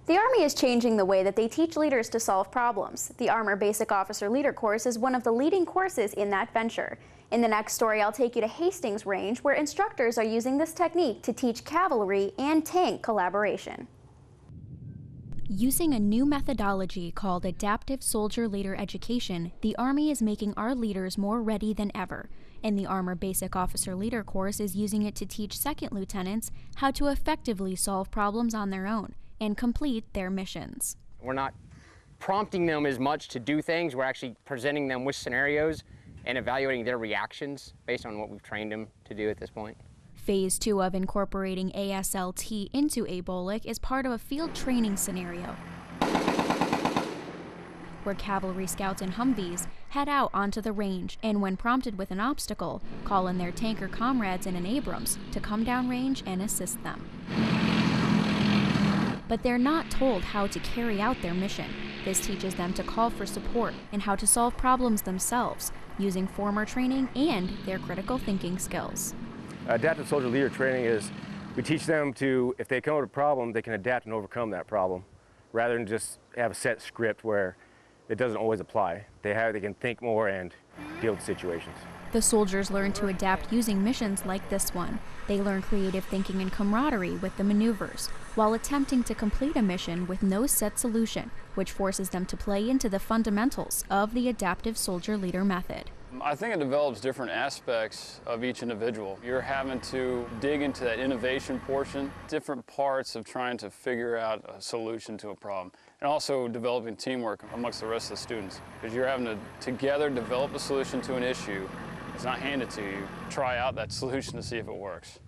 The Army is changing the way that they teach leaders to solve problems. The Armor Basic Officer Leader course is one of the leading courses in that venture. In the next story, I'll take you to Hastings Range, where instructors are using this technique to teach cavalry and tank collaboration. Using a new methodology called adaptive soldier leader education, the Army is making our leaders more ready than ever. And the Armor Basic Officer Leader course is using it to teach second lieutenants how to effectively solve problems on their own and complete their missions. We're not prompting them as much to do things, we're actually presenting them with scenarios and evaluating their reactions based on what we've trained them to do at this point. Phase 2 of incorporating ASLT into ABOLIC is part of a field training scenario, where cavalry scouts and Humvees head out onto the range and, when prompted with an obstacle, call in their tanker comrades in an Abrams to come down range and assist them. But they're not told how to carry out their mission. This teaches them to call for support and how to solve problems themselves, using former training and their critical thinking skills. Adaptive soldier leader training is, we teach them to, if they come up with a problem, they can adapt and overcome that problem, rather than just have a set script where it doesn't always apply. They can think more and deal with situations. The soldiers learn to adapt using missions like this one. They learn creative thinking and camaraderie with the maneuvers, while attempting to complete a mission with no set solution, which forces them to play into the fundamentals of the adaptive soldier leader method. I think it develops different aspects of each individual. You're having to dig into that innovation portion, different parts of trying to figure out a solution to a problem, and also developing teamwork amongst the rest of the students, because you're having to together develop a solution to an issue. It's not handed to you. Try out that solution to see if it works.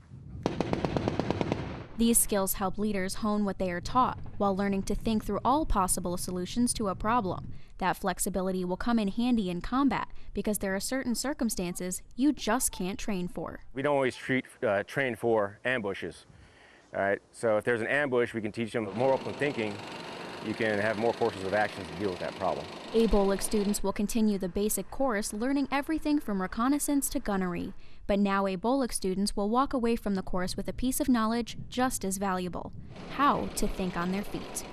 These skills help leaders hone what they are taught, while learning to think through all possible solutions to a problem. That flexibility will come in handy in combat, because there are certain circumstances you just can't train for. We don't always train for ambushes. All right? So if there's an ambush, we can teach them more open thinking. You can have more courses of action to deal with that problem. ABOLIC students will continue the basic course, learning everything from reconnaissance to gunnery. But now ABOLIC students will walk away from the course with a piece of knowledge just as valuable: how to think on their feet.